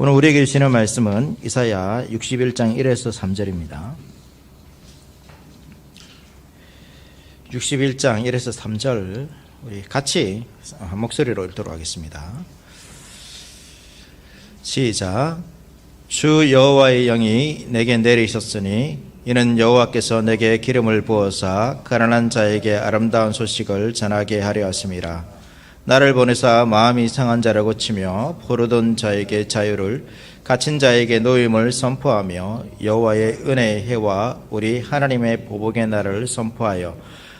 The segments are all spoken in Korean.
오늘 우리에게 주시는 말씀은 이사야 61장 1에서 3절입니다. 61장 1에서 3절 우리 같이 한 목소리로 읽도록 하겠습니다. 시작. 주 여호와의 영이 내게 내리셨으니 이는 여호와께서 내게 기름을 부어사 가난한 자에게 아름다운 소식을 전하게 하려 하심이라. 나를 보내사 마음이 상한 자를 고치며 포로된 자에게 자유를, 갇힌 자에게 노임을 선포하며 여호와의 은혜의 해와 우리 하나님의 보복의 날을 선포하여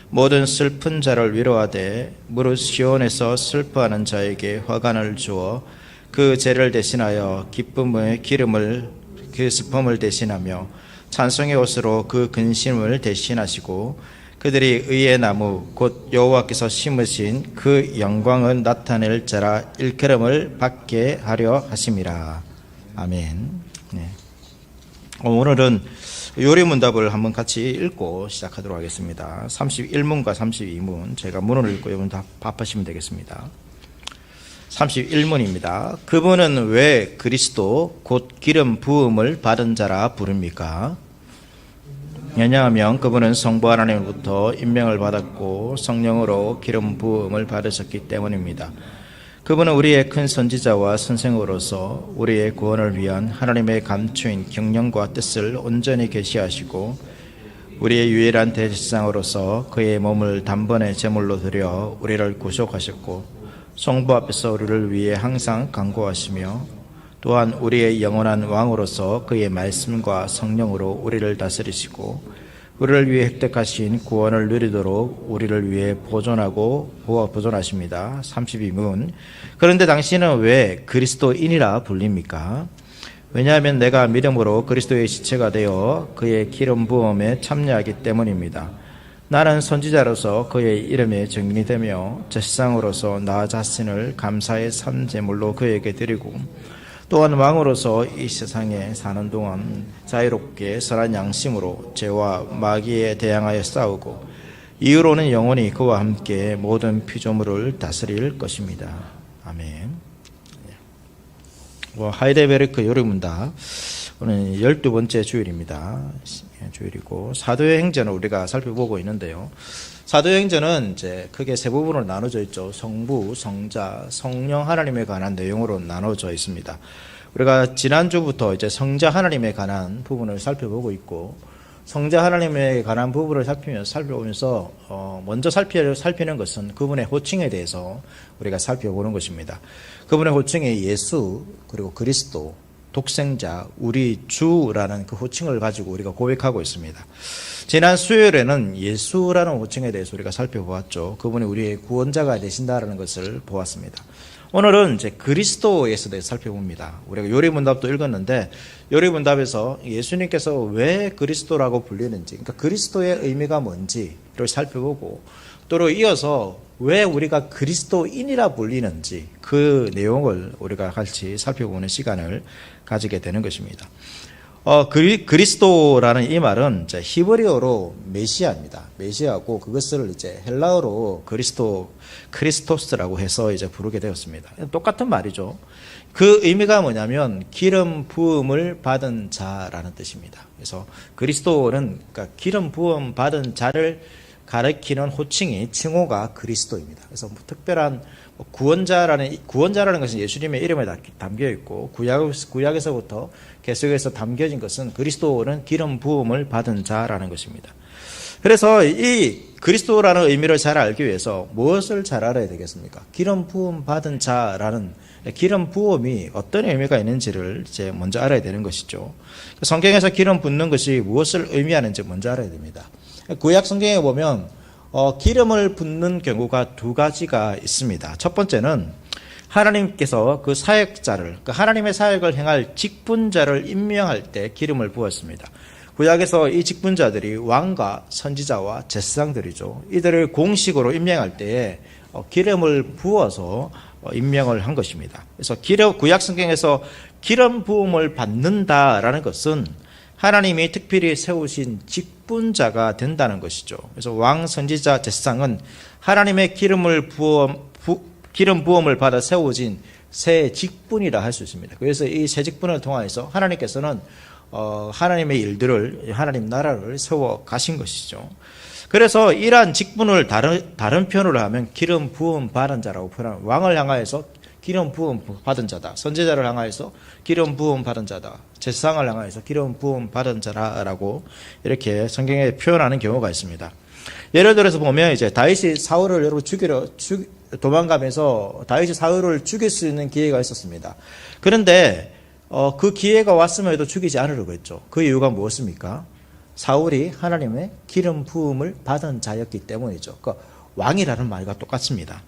모든 슬픈 자를 위로하되 무릇 시온에서 슬퍼하는 자에게 화관을 주어 그 죄를 대신하여 기쁨의 기름을 그 슬픔을 대신하며 찬송의 옷으로 그 근심을 대신하시고 그들이 의의 나무 곧 여호와께서 심으신 그 영광을 나타낼 자라 일컬음을 받게 하려 하심이라. 아멘. 네. 오늘은 요리문답을 한번 같이 읽고 시작하도록 하겠습니다. 31문과 32문 제가 문을 읽고 여러분 다 답하시면 되겠습니다. 31문입니다. 그분은 왜 그리스도 곧 기름 부음을 받은 자라 부릅니까? 왜냐하면 그분은 성부 하나님으로부터 임명을 받았고 성령으로 기름 부음을 받으셨기 때문입니다. 그분은 우리의 큰 선지자와 선생으로서 우리의 구원을 위한 하나님의 감추인 경영과 뜻을 온전히 계시하시고 우리의 유일한 대제사장으로서 그의 몸을 단번에 제물로 드려 우리를 구속하셨고 성부 앞에서 우리를 위해 항상 간구하시며 또한 우리의 영원한 왕으로서 그의 말씀과 성령으로 우리를 다스리시고 우리를 위해 획득하신 구원을 누리도록 우리를 위해 보존하십니다. 32문. 그런데 당신은 왜 그리스도인이라 불립니까? 왜냐하면 내가 믿음으로 그리스도의 지체가 되어 그의 기름 부음에 참여하기 때문입니다. 나는 선지자로서 그의 이름에 증인이 되며 제사장으로서 나 자신을 감사의 산제물로 그에게 드리고 또한 왕으로서 이 세상에 사는 동안 자유롭게 선한 양심으로 죄와 마귀에 대항하여 싸우고 이후로는 영원히 그와 함께 모든 피조물을 다스릴 것입니다. 아멘. 하이델베르크 요리문답 오늘 12번째 주일입니다. 주일이고 사도의 행전을 우리가 살펴보고 있는데요. 사도행전은 이제 크게 세 부분으로 나눠져 있죠. 성부, 성자, 성령 하나님에 관한 내용으로 나눠져 있습니다. 우리가 지난주부터 이제 성자 하나님에 관한 부분을 살펴보고 있고, 성자 하나님에 관한 부분을 살펴보면서 먼저 살피는 것은 그분의 호칭에 대해서 우리가 살펴보는 것입니다. 그분의 호칭이 예수, 그리고 그리스도, 독생자, 우리 주라는 그 호칭을 가지고 우리가 고백하고 있습니다. 지난 수요일에는 예수라는 호칭에 대해서 우리가 살펴보았죠. 그분이 우리의 구원자가 되신다라는 것을 보았습니다. 오늘은 이제 그리스도에 대해서 살펴봅니다. 우리가 요리문답도 읽었는데 요리문답에서 예수님께서 왜 그리스도라고 불리는지, 그러니까 그리스도의 의미가 뭔지를 살펴보고 또 이어서 왜 우리가 그리스도인이라 불리는지 그 내용을 우리가 같이 살펴보는 시간을 가지게 되는 것입니다. 그리스도라는 이 말은 이제 히브리어로 메시아입니다. 메시아고 그것을 이제 헬라어로 크리스토스라고 해서 이제 부르게 되었습니다. 똑같은 말이죠. 그 의미가 뭐냐면 기름 부음을 받은 자라는 뜻입니다. 그래서 그리스도는 그러니까 기름 부음 받은 자를 가리키는 호칭이 칭호가 그리스도입니다. 그래서 특별한 구원자라는 것은 예수님의 이름에 담겨 있고 구약에서부터 계속해서 담겨진 것은 그리스도는 기름 부음을 받은 자라는 것입니다. 그래서 이 그리스도라는 의미를 잘 알기 위해서 무엇을 잘 알아야 되겠습니까? 기름 부음 받은 자라는 기름 부음이 어떤 의미가 있는지를 이제 먼저 알아야 되는 것이죠. 성경에서 기름 붓는 것이 무엇을 의미하는지 먼저 알아야 됩니다. 구약 성경에 보면 기름을 붓는 경우가 두 가지가 있습니다. 첫 번째는 하나님께서 그 사역자를, 그러니까 하나님의 사역을 행할 직분자를 임명할 때 기름을 부었습니다. 구약에서 이 직분자들이 왕과 선지자와 제사장들이죠. 이들을 공식으로 임명할 때에 기름을 부어서 임명을 한 것입니다. 그래서 구약 성경에서 기름 부음을 받는다라는 것은 하나님이 특별히 세우신 직분자가 된다는 것이죠. 그래서 왕, 선지자, 제사장은 하나님의 기름 부음을 받아 세워진 새 직분이라 할 수 있습니다. 그래서 이 새 직분을 통해서 하나님께서는 하나님의 일들을, 하나님 나라를 세워 가신 것이죠. 그래서 이러한 직분을 다른 표현으로 하면 기름 부음 받은 자라고 표현합니다. 왕을 향하여서 기름 부음 받은 자다. 선지자를 향하여서 기름 부음 받은 자다. 제사장을 향하여서 기름 부음 받은 자라라고 이렇게 성경에 표현하는 경우가 있습니다. 예를 들어서 보면 이제 다윗이 사울을 여러분 도망가면서 다윗이 사울을 죽일 수 있는 기회가 있었습니다. 그런데 그 기회가 왔음에도 죽이지 않으려고 했죠. 그 이유가 무엇입니까? 사울이 하나님의 기름 부음을 받은 자였기 때문이죠. 그러니까 왕이라는 말과 똑같습니다.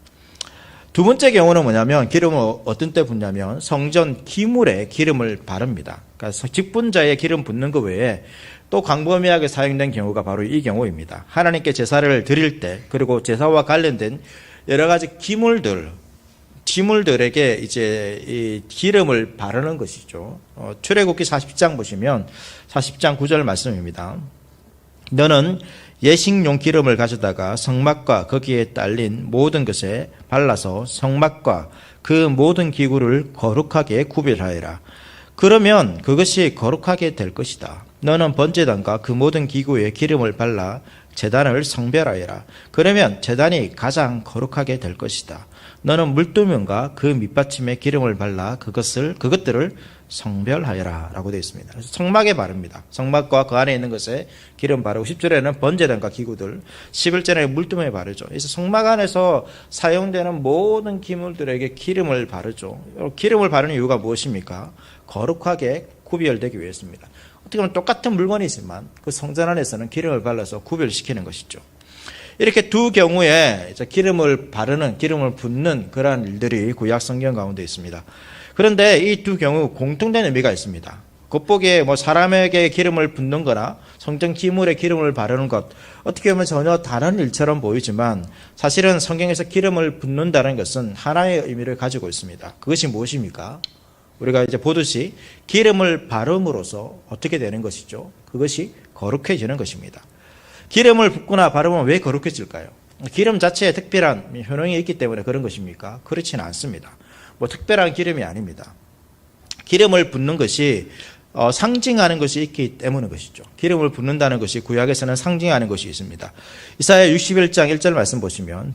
두 번째 경우는 뭐냐면 기름을 어떤 때 붓냐면 성전 기물에 기름을 바릅니다. 그러니까 직분자의 기름 붓는 것 외에 또 광범위하게 사용된 경우가 바로 이 경우입니다. 하나님께 제사를 드릴 때 그리고 제사와 관련된 여러 가지 기물들에게 이제 이 기름을 바르는 것이죠. 출애굽기 40장 보시면 40장 9절 말씀입니다. 너는 예식용 기름을 가져다가 성막과 거기에 딸린 모든 것에 발라서 성막과 그 모든 기구를 거룩하게 구별하여라. 그러면 그것이 거룩하게 될 것이다. 너는 번제단과 그 모든 기구에 기름을 발라 제단을 성별하여라. 그러면 제단이 가장 거룩하게 될 것이다. 너는 물두면과 그 밑받침에 기름을 발라 그것들을 성별하여라 라고 되어 있습니다. 그래서 성막에 바릅니다. 성막과 그 안에 있는 것에 기름 바르고 10절에는 번제단과 기구들, 11절에 물두면에 바르죠. 그래서 성막 안에서 사용되는 모든 기물들에게 기름을 바르죠. 기름을 바르는 이유가 무엇입니까? 거룩하게 구별되기 위해서입니다. 어떻게 보면 똑같은 물건이지만 그 성전 안에서는 기름을 발라서 구별시키는 것이죠. 이렇게 두 경우에 기름을 바르는, 기름을 붓는 그러한 일들이 구약 성경 가운데 있습니다. 그런데 이 두 경우 공통된 의미가 있습니다. 겉보기에 사람에게 기름을 붓는 거나 성전 기물에 기름을 바르는 것, 어떻게 보면 전혀 다른 일처럼 보이지만 사실은 성경에서 기름을 붓는다는 것은 하나의 의미를 가지고 있습니다. 그것이 무엇입니까? 우리가 이제 보듯이 기름을 바름으로써 어떻게 되는 것이죠? 그것이 거룩해지는 것입니다. 기름을 붓거나 바르면 왜 거룩해질까요? 기름 자체에 특별한 효능이 있기 때문에 그런 것입니까? 그렇지는 않습니다. 특별한 기름이 아닙니다. 기름을 붓는 것이 상징하는 것이 있기 때문인 것이죠. 기름을 붓는다는 것이 구약에서는 상징하는 것이 있습니다. 이사야 61장 1절 말씀 보시면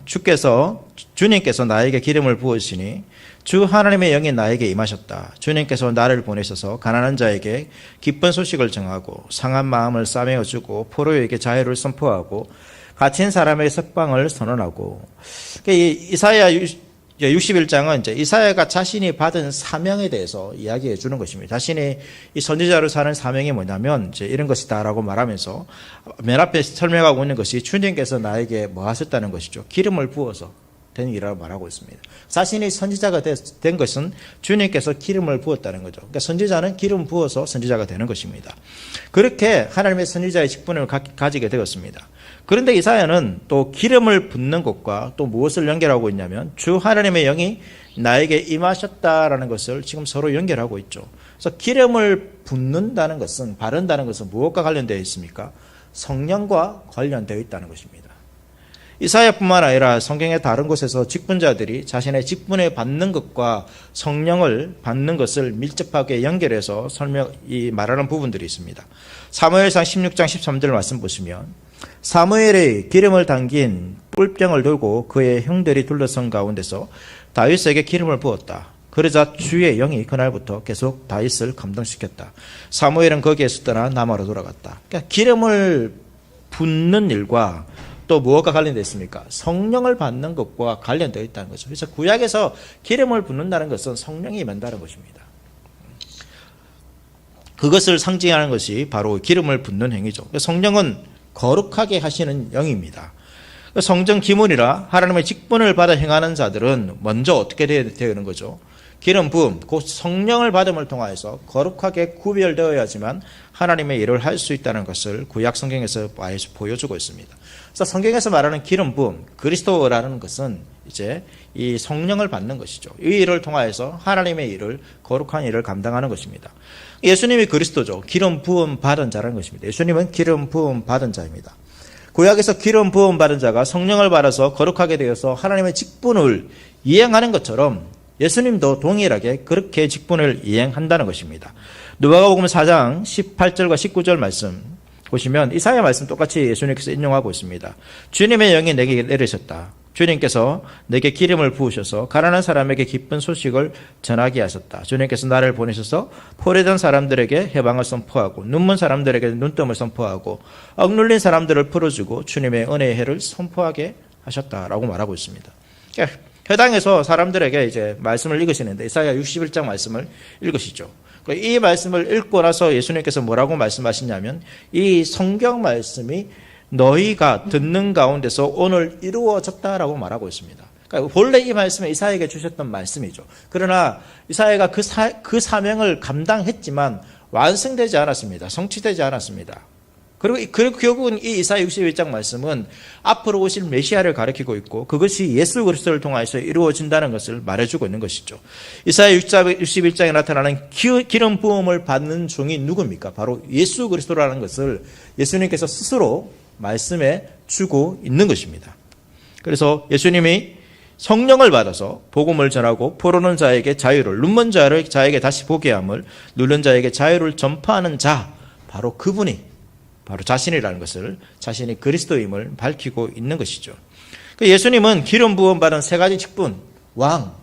주님께서 나에게 기름을 부으시니 주 하나님의 영이 나에게 임하셨다. 주님께서 나를 보내셔서 가난한 자에게 기쁜 소식을 전하고 상한 마음을 싸매어주고 포로에게 자유를 선포하고 갇힌 사람의 석방을 선언하고. 이사야 61장은 이제 이사야가 자신이 받은 사명에 대해서 이야기해 주는 것입니다. 자신이 이 선지자로 사는 사명이 뭐냐면 이제 이런 것이다라고 말하면서 맨 앞에 설명하고 있는 것이 주님께서 나에게 뭐 하셨다는 것이죠. 기름을 부어서 된 일이라고 말하고 있습니다. 자신이 선지자가 된 것은 주님께서 기름을 부었다는 거죠. 그러니까 선지자는 기름 부어서 선지자가 되는 것입니다. 그렇게 하나님의 선지자의 직분을 가지게 되었습니다. 그런데 이사야는 또 기름을 붓는 것과 또 무엇을 연결하고 있냐면 주 하나님의 영이 나에게 임하셨다라는 것을 지금 서로 연결하고 있죠. 그래서 기름을 붓는다는 것은, 바른다는 것은 무엇과 관련되어 있습니까? 성령과 관련되어 있다는 것입니다. 이사야뿐만 아니라 성경의 다른 곳에서 직분자들이 자신의 직분을 받는 것과 성령을 받는 것을 밀접하게 연결해서 말하는 부분들이 있습니다. 사무엘상 16장 13절 말씀 보시면 사무엘이 기름을 담긴 뿔병을 들고 그의 형들이 둘러선 가운데서 다윗에게 기름을 부었다. 그러자 주의 영이 그날부터 계속 다윗을 감동시켰다. 사무엘은 거기에서 떠나 남아로 돌아갔다. 그러니까 기름을 붓는 일과 또 무엇과 관련되어 있습니까? 성령을 받는 것과 관련되어 있다는 거죠. 그래서 구약에서 기름을 붓는다는 것은 성령이 임한다는 것입니다. 그것을 상징하는 것이 바로 기름을 붓는 행위죠. 성령은 거룩하게 하시는 영입니다. 성전 기물이라 하나님의 직분을 받아 행하는 자들은 먼저 어떻게 되는 거죠? 기름 부음, 곧 성령을 받음을 통하여서 거룩하게 구별되어야지만 하나님의 일을 할 수 있다는 것을 구약 성경에서 보여주고 있습니다. 그래서 성경에서 말하는 기름 부음, 그리스도라는 것은 이제 이 성령을 받는 것이죠. 이 일을 통하여서 하나님의 일을, 거룩한 일을 감당하는 것입니다. 예수님이 그리스도죠. 기름 부음 받은 자라는 것입니다. 예수님은 기름 부음 받은 자입니다. 구약에서 기름 부음 받은 자가 성령을 받아서 거룩하게 되어서 하나님의 직분을 이행하는 것처럼 예수님도 동일하게 그렇게 직분을 이행한다는 것입니다. 누가복음 4장 18절과 19절 말씀 보시면 이사야 말씀 똑같이 예수님께서 인용하고 있습니다. 주님의 영이 내게 내리셨다. 주님께서 내게 기름을 부으셔서 가난한 사람에게 기쁜 소식을 전하게 하셨다. 주님께서 나를 보내셔서 포로된 사람들에게 해방을 선포하고 눈먼 사람들에게 눈뜸을 선포하고 억눌린 사람들을 풀어주고 주님의 은혜의 해를 선포하게 하셨다라고 말하고 있습니다. 그러니까 회당에서 사람들에게 이제 말씀을 읽으시는데 이사야 61장 말씀을 읽으시죠. 이 말씀을 읽고 나서 예수님께서 뭐라고 말씀하시냐면 이 성경 말씀이 너희가 듣는 가운데서 오늘 이루어졌다라고 말하고 있습니다. 그러니까 본래 이 말씀은 이사야에게 주셨던 말씀이죠. 그러나 이사야가 그 사명을 감당했지만 완성되지 않았습니다. 성취되지 않았습니다. 그리고 결국은 이 이사야 61장 말씀은 앞으로 오실 메시아를 가리키고 있고 그것이 예수 그리스도를 통해서 이루어진다는 것을 말해주고 있는 것이죠. 이사야 61장에 나타나는 기름 부음을 받는 종이 누굽니까? 바로 예수 그리스도라는 것을 예수님께서 스스로 말씀해 주고 있는 것입니다. 그래서 예수님이 성령을 받아서 복음을 전하고 포로는 자에게 자유를, 눈먼 자에게 다시 보게 함을, 누른 자에게 자유를 전파하는 자, 바로 그분이 바로 자신이라는 것을, 자신이 그리스도임을 밝히고 있는 것이죠. 예수님은 기름 부음 받은 세 가지 직분, 왕,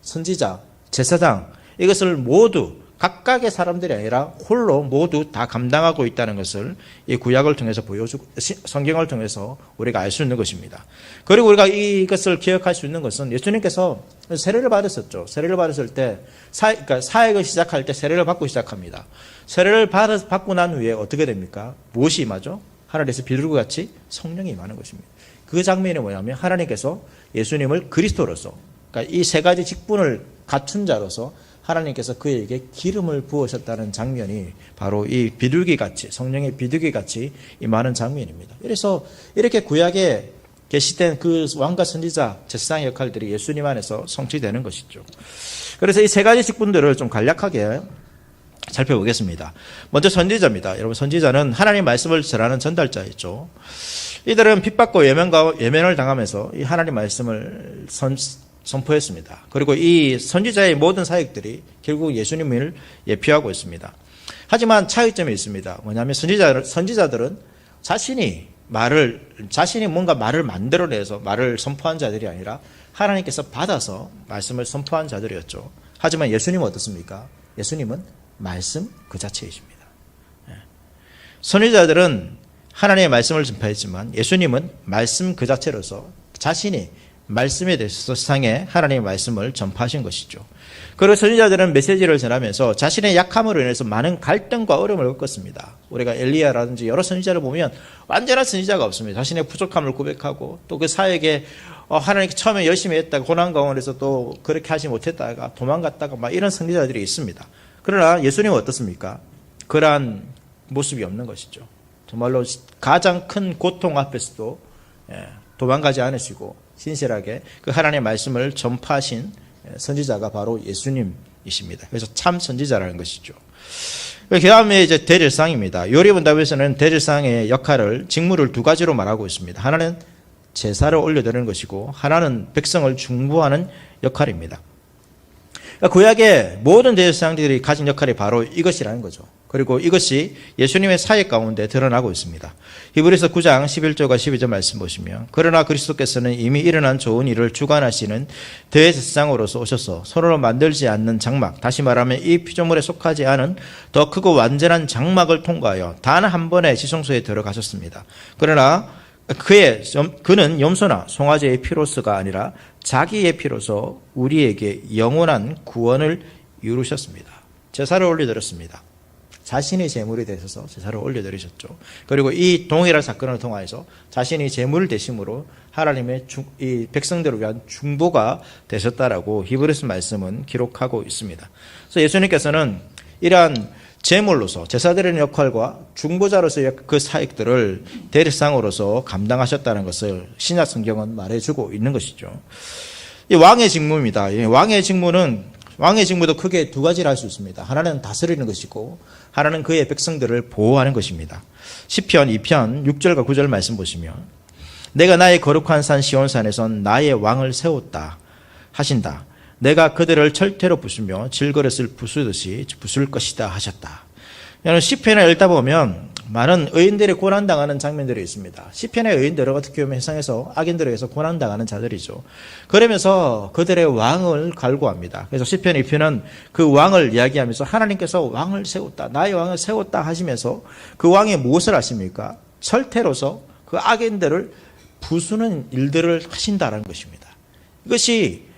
선지자, 제사장, 이것을 모두 각각의 사람들이 아니라 홀로 모두 다 감당하고 있다는 것을 이 구약을 통해서 보여주고 성경을 통해서 우리가 알 수 있는 것입니다. 그리고 우리가 이것을 기억할 수 있는 것은 예수님께서 세례를 받으셨죠. 세례를 받았을 때 그러니까 사역을 시작할 때 세례를 받고 시작합니다. 세례를 받고 난 후에 어떻게 됩니까? 무엇이 임하죠? 하늘에서 비둘기같이 성령이 임하는 것입니다. 그 장면이 뭐냐면 하나님께서 예수님을 그리스도로서 그러니까 이 세 가지 직분을 갖춘 자로서 하나님께서 그에게 기름을 부으셨다는 장면이 바로 이 비둘기같이 성령의 비둘기같이 임하는 장면입니다. 그래서 이렇게 구약에 계시된 그 왕과 선지자 제사장의 역할들이 예수님 안에서 성취되는 것이죠. 그래서 이 세 가지 직분들을 좀 간략하게 살펴보겠습니다. 먼저 선지자입니다. 여러분 선지자는 하나님 말씀을 전하는 전달자였죠. 이들은 핍박과 예면을 당하면서 이 하나님 말씀을 선포했습니다. 그리고 이 선지자의 모든 사역들이 결국 예수님을 예표하고 있습니다. 하지만 차이점이 있습니다. 뭐냐면 선지자들은 자신이 뭔가 말을 만들어내서 말을 선포한 자들이 아니라 하나님께서 받아서 말씀을 선포한 자들이었죠. 하지만 예수님은 어떻습니까? 예수님은 말씀 그 자체이십니다. 선지자들은 하나님의 말씀을 전파했지만 예수님은 말씀 그 자체로서 자신이 말씀에 대해서 세상에 하나님의 말씀을 전파하신 것이죠. 그리고 선지자들은 메시지를 전하면서 자신의 약함으로 인해서 많은 갈등과 어려움을 겪었습니다. 우리가 엘리야라든지 여러 선지자를 보면 완전한 선지자가 없습니다. 자신의 부족함을 고백하고 또 그 사역에 하나님께 처음에 열심히 했다가 고난 가운데서 또 그렇게 하지 못했다가 도망갔다가 막 이런 선지자들이 있습니다. 그러나 예수님은 어떻습니까? 그러한 모습이 없는 것이죠. 정말로 가장 큰 고통 앞에서도 도망가지 않으시고 신실하게 그 하나님의 말씀을 전파하신 선지자가 바로 예수님이십니다. 그래서 참 선지자라는 것이죠. 그 다음에 이제 대제사장입니다. 요리문답에서는 대제사장의 역할을 직무를 두 가지로 말하고 있습니다. 하나는 제사를 올려드리는 것이고 하나는 백성을 중보하는 역할입니다. 그러니까 구약의 모든 대제사장들이 가진 역할이 바로 이것이라는 거죠. 그리고 이것이 예수님의 사역 가운데 드러나고 있습니다. 히브리서 9장 11절과 12절 말씀 보시면 그러나 그리스도께서는 이미 일어난 좋은 일을 주관하시는 대제사장으로서 오셔서 손으로 만들지 않는 장막, 다시 말하면 이 피조물에 속하지 않은 더 크고 완전한 장막을 통과하여 단 한 번의 지성소에 들어가셨습니다. 그러나 그는 염소나 송아지의 피로서가 아니라 자기의 피로서 우리에게 영원한 구원을 이루셨습니다. 제사를 올려드렸습니다. 자신이 제물이 되셔서 제사를 올려드리셨죠. 그리고 이 동일한 사건을 통하여서 자신이 제물 되심으로 하나님의 이 백성들을 위한 중보가 되셨다라고 히브리서 말씀은 기록하고 있습니다. 그래서 예수님께서는 이러한 제물로서 제사드리는 역할과 중보자로서의 그 사역들을 대제사장으로서 감당하셨다는 것을 신약 성경은 말해주고 있는 것이죠. 이 왕의 직무입니다. 왕의 직무도 크게 두 가지를 할 수 있습니다. 하나는 다스리는 것이고 하나는 그의 백성들을 보호하는 것입니다. 시편 2편 6절과 9절 말씀 보시면 내가 나의 거룩한 산 시온산에선 나의 왕을 세웠다 하신다. 내가 그들을 철퇴로 부수며 질그릇을 부수듯이 부술 것이다 하셨다. 여러분 시편을 읽다 보면 많은 의인들이 고난당하는 장면들이 있습니다. 시편의 의인들은 어떻게 보면 세상에서 악인들에 의해서 고난당하는 자들이죠. 그러면서 그들의 왕을 갈구합니다. 그래서 시편 2편은 그 왕을 이야기하면서 하나님께서 왕을 세웠다, 나의 왕을 세웠다 하시면서 그 왕이 무엇을 하십니까? 철퇴로서 그 악인들을 부수는 일들을 하신다는 것입니다. 이것이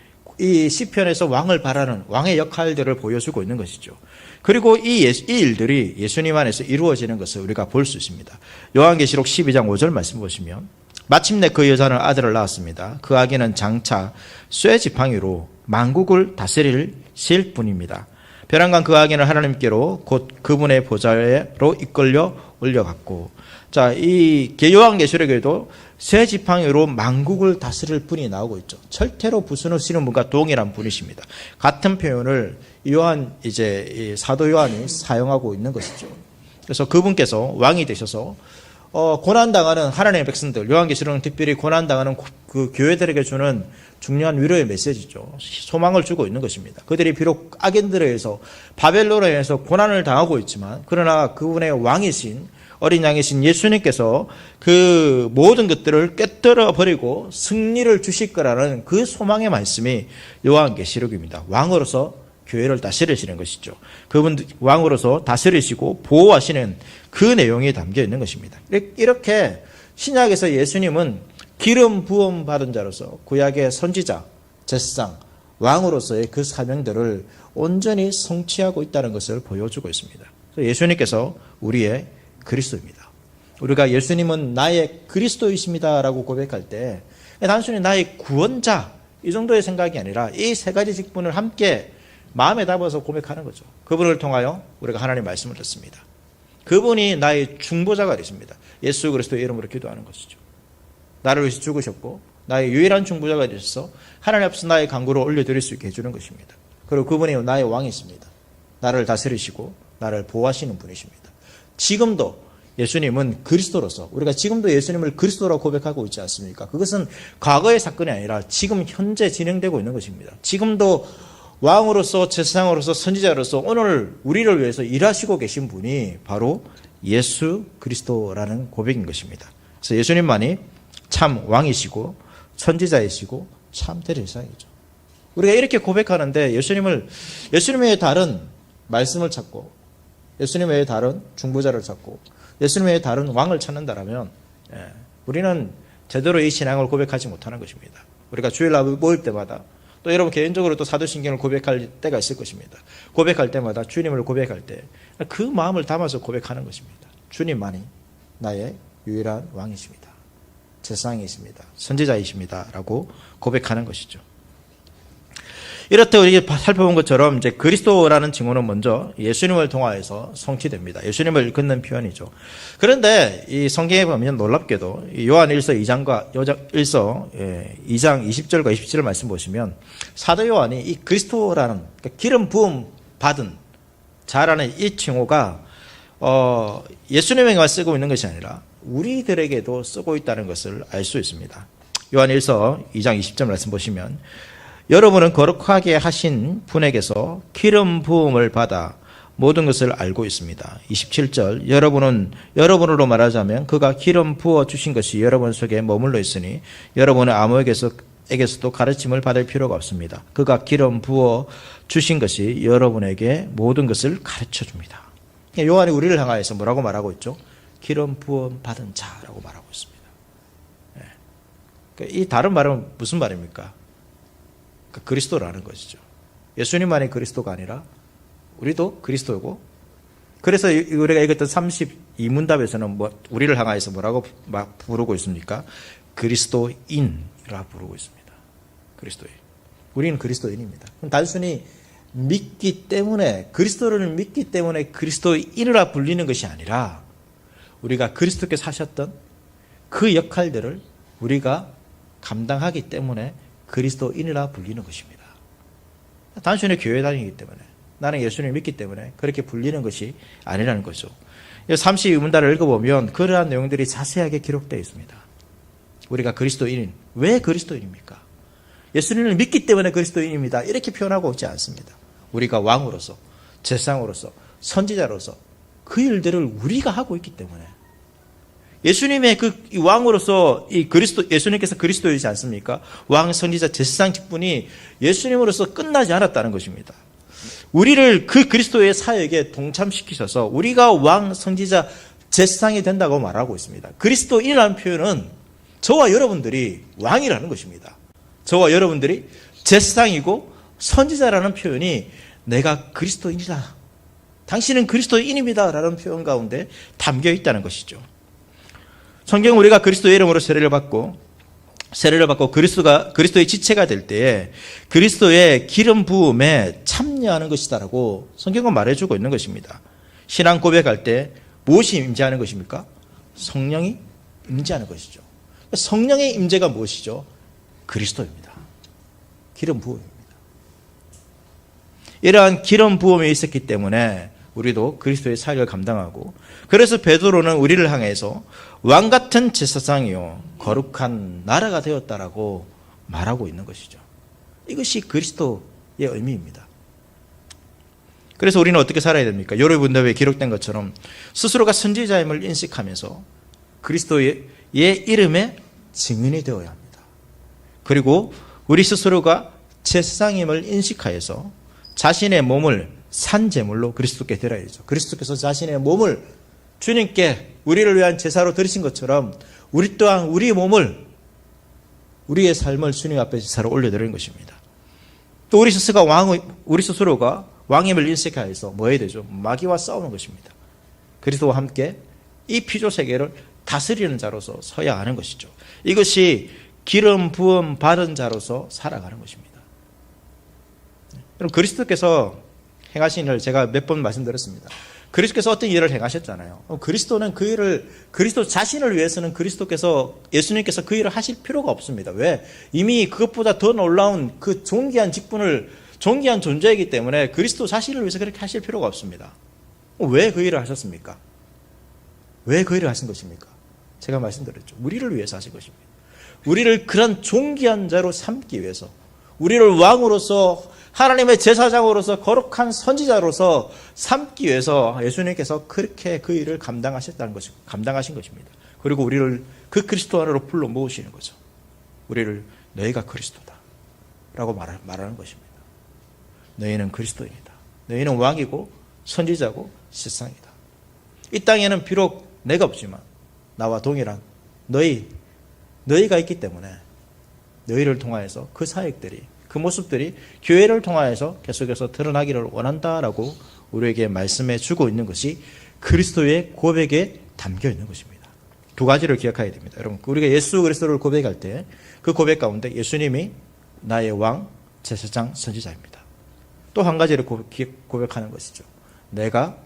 이 시편에서 왕을 바라는 왕의 역할들을 보여주고 있는 것이죠. 그리고 이 일들이 예수님 안에서 이루어지는 것을 우리가 볼 수 있습니다. 요한계시록 12장 5절 말씀 보시면 마침내 그 여자는 아들을 낳았습니다. 그 아기는 장차 쇠 지팡이로 만국을 다스릴 뿐입니다. 벼랑간 그 아기는 하나님께로 곧 그분의 보좌로 이끌려 올려갔고, 자, 이 요한계시록에도 쇠 지팡이로 만국을 다스릴 분이 나오고 있죠. 철퇴로 부수시는 분과 동일한 분이십니다. 같은 표현을 사도 요한이 사용하고 있는 것이죠. 그래서 그분께서 왕이 되셔서 고난당하는 하나님의 백성들, 요한계시록은 특별히 고난당하는 그 교회들에게 주는 중요한 위로의 메시지죠. 소망을 주고 있는 것입니다. 그들이 비록 악인들에 의해서 바벨론에 의해서 고난을 당하고 있지만, 그러나 그분의 왕이신 어린 양이신 예수님께서 그 모든 것들을 깨뜨려 버리고 승리를 주실 거라는 그 소망의 말씀이 요한계시록입니다. 왕으로서 교회를 다스리시는 것이죠. 그분 왕으로서 다스리시고 보호하시는 그 내용이 담겨 있는 것입니다. 이렇게 신약에서 예수님은 기름 부음 받은 자로서 구약의 선지자, 제사장, 왕으로서의 그 사명들을 온전히 성취하고 있다는 것을 보여주고 있습니다. 예수님께서 우리의 그리스도입니다. 우리가 예수님은 나의 그리스도이십니다라고 고백할 때 단순히 나의 구원자 이 정도의 생각이 아니라 이 세 가지 직분을 함께 마음에 담아서 고백하는 거죠. 그분을 통하여 우리가 하나님 말씀을 듣습니다. 그분이 나의 중보자가 되십니다. 예수 그리스도의 이름으로 기도하는 것이죠. 나를 위해서 죽으셨고 나의 유일한 중보자가 되셔서 하나님 앞에서 나의 간구를 올려드릴 수 있게 해주는 것입니다. 그리고 그분이 나의 왕이십니다. 나를 다스리시고 나를 보호하시는 분이십니다. 지금도 예수님은 그리스도로서 우리가 지금도 예수님을 그리스도라고 고백하고 있지 않습니까? 그것은 과거의 사건이 아니라 지금 현재 진행되고 있는 것입니다. 지금도 왕으로서 제사장으로서 선지자로서 오늘 우리를 위해서 일하시고 계신 분이 바로 예수 그리스도라는 고백인 것입니다. 그래서 예수님만이 참 왕이시고 선지자이시고 참 대제사장이죠. 우리가 이렇게 고백하는데 예수님의 다른 말씀을 찾고 예수님 외에 다른 중보자를 찾고 예수님 외에 다른 왕을 찾는다라면 우리는 제대로 이 신앙을 고백하지 못하는 것입니다. 우리가 주일날 모일 때마다 또 여러분 개인적으로 또 사도신경을 고백할 때가 있을 것입니다. 고백할 때마다 주님을 고백할 때 그 마음을 담아서 고백하는 것입니다. 주님만이 나의 유일한 왕이십니다. 제사장이십니다. 선지자이십니다. 라고 고백하는 것이죠. 이렇듯 우리가 살펴본 것처럼 이제 그리스도라는 징후는 먼저 예수님을 통하여서 성취됩니다. 예수님을 긋는 표현이죠. 그런데 이 성경에 보면 놀랍게도 요한 1서 2장 20절과 27절 말씀 보시면 사도 요한이 이 그리스도라는 그러니까 기름 부음 받은 자라는 이 칭호가 예수님에게만 쓰고 있는 것이 아니라 우리들에게도 쓰고 있다는 것을 알 수 있습니다. 요한 1서 2장 20절 말씀 보시면 여러분은 거룩하게 하신 분에게서 기름 부음을 받아 모든 것을 알고 있습니다. 27절 여러분으로 말하자면 그가 기름 부어 주신 것이 여러분 속에 머물러 있으니 여러분은 아무에게서도 가르침을 받을 필요가 없습니다. 그가 기름 부어 주신 것이 여러분에게 모든 것을 가르쳐 줍니다. 요한이 우리를 향하여서 뭐라고 말하고 있죠? 기름 부음 받은 자라고 말하고 있습니다. 이 다른 말은 무슨 말입니까? 그리스도라는 것이죠. 예수님만이 그리스도가 아니라 우리도 그리스도고, 그래서 우리가 읽었던 32문답에서는 우리를 향하여서 뭐라고 부르고 있습니까? 그리스도인이라 부르고 있습니다. 그리스도인. 우리는 그리스도인입니다. 단순히 믿기 때문에, 그리스도를 믿기 때문에 그리스도인이라 불리는 것이 아니라 우리가 그리스도께서 하셨던 그 역할들을 우리가 감당하기 때문에 그리스도인이라 불리는 것입니다. 단순히 교회 다니기 때문에, 나는 예수님을 믿기 때문에 그렇게 불리는 것이 아니라는 거죠. 32문답을 읽어보면 그러한 내용들이 자세하게 기록되어 있습니다. 우리가 그리스도인, 왜 그리스도인입니까? 예수님을 믿기 때문에 그리스도인입니다. 이렇게 표현하고 있지 않습니다. 우리가 왕으로서, 제사장으로서, 선지자로서 그 일들을 우리가 하고 있기 때문에 예수님의 그 왕으로서 예수님께서 그리스도이지 않습니까? 왕, 선지자, 제사장 직분이 예수님으로서 끝나지 않았다는 것입니다. 우리를 그 그리스도의 사역에 동참시키셔서 우리가 왕, 선지자, 제사장이 된다고 말하고 있습니다. 그리스도인이라는 표현은 저와 여러분들이 왕이라는 것입니다. 저와 여러분들이 제사장이고 선지자라는 표현이 내가 그리스도인이다. 당신은 그리스도인입니다. 라는 표현 가운데 담겨 있다는 것이죠. 성경은 우리가 그리스도의 이름으로 세례를 받고 그리스도의 지체가 될 때에 그리스도의 기름 부음에 참여하는 것이다라고 성경은 말해주고 있는 것입니다. 신앙 고백할 때 무엇이 임재하는 것입니까? 성령이 임재하는 것이죠. 성령의 임재가 무엇이죠? 그리스도입니다. 기름 부음입니다. 이러한 기름 부음이 있었기 때문에 우리도 그리스도의 사역을 감당하고, 그래서 베드로는 우리를 향해서 왕 같은 제사장이요 거룩한 나라가 되었다라고 말하고 있는 것이죠. 이것이 그리스도의 의미입니다. 그래서 우리는 어떻게 살아야 됩니까? 요르분답에 기록된 것처럼 스스로가 선지자임을 인식하면서 그리스도의 이름에 증인이 되어야 합니다. 그리고 우리 스스로가 제사장임을 인식하여서 자신의 몸을 산제물로 그리스도께 드려야죠. 그리스도께서 자신의 몸을 주님께 우리를 위한 제사로 드리신 것처럼 우리 또한 우리의 몸을, 우리의 삶을 주님 앞에 제사로 올려드리는 것입니다. 또 우리 스스로가 왕임을 인식하여서 뭐 해야 되죠? 마귀와 싸우는 것입니다. 그리스도와 함께 이 피조 세계를 다스리는 자로서 서야 하는 것이죠. 이것이 기름 부음 받은 자로서 살아가는 것입니다. 여러분, 그리스도께서 행하신 일을 제가 몇 번 말씀드렸습니다. 그리스도께서 어떤 일을 행하셨잖아요. 그리스도는 그 일을, 그리스도 자신을 위해서는 예수님께서 그 일을 하실 필요가 없습니다. 왜? 이미 그것보다 더 놀라운 그 존귀한 존재이기 때문에 그리스도 자신을 위해서 그렇게 하실 필요가 없습니다. 왜 그 일을 하셨습니까? 왜 그 일을 하신 것입니까? 제가 말씀드렸죠. 우리를 위해서 하신 것입니다. 우리를 그런 존귀한 자로 삼기 위해서, 우리를 왕으로서, 하나님의 제사장으로서, 거룩한 선지자로서 삼기 위해서 예수님께서 그렇게 그 일을 감당하신 것입니다. 그리고 우리를 그 그리스도 안으로 불러 모으시는 거죠. 우리를 너희가 그리스도다 라고 말하는 것입니다. 너희는 그리스도인이다. 너희는 왕이고 선지자고 제사장이다. 이 땅에는 비록 내가 없지만 나와 동일한 너희가 있기 때문에 너희를 통하여서 그 사역들이, 그 모습들이 교회를 통하여서 계속해서 드러나기를 원한다라고 우리에게 말씀해 주고 있는 것이 그리스도의 고백에 담겨 있는 것입니다. 두 가지를 기억해야 됩니다. 여러분, 우리가 예수 그리스도를 고백할 때 그 고백 가운데 예수님이 나의 왕, 제사장, 선지자입니다. 또 한 가지를 고백하는 것이죠. 내가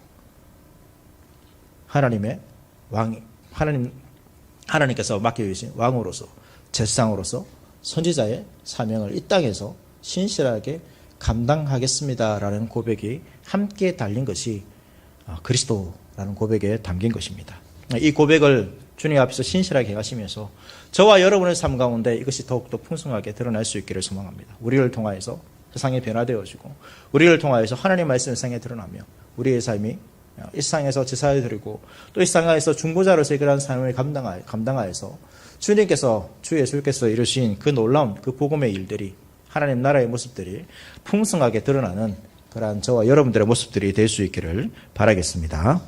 하나님의 왕, 하나님께서 맡겨주신 왕으로서, 제사장으로서 선지자의 사명을 이 땅에서 신실하게 감당하겠습니다라는 고백이 함께 달린 것이 그리스도라는 고백에 담긴 것입니다. 이 고백을 주님 앞에서 신실하게 행하시면서 저와 여러분의 삶 가운데 이것이 더욱더 풍성하게 드러날 수 있기를 소망합니다. 우리를 통하여서 세상이 변화되어지고, 우리를 통하여서 하나님의 말씀이 세상에 드러나며 우리의 삶이 일상에서 제사를 드리고 또 일상에서 중보자로서의 그러한 삶을 감당하여서 주님께서, 주 예수께서 이루신 그 놀라운 그 복음의 일들이, 하나님 나라의 모습들이 풍성하게 드러나는 그러한 저와 여러분들의 모습들이 될 수 있기를 바라겠습니다.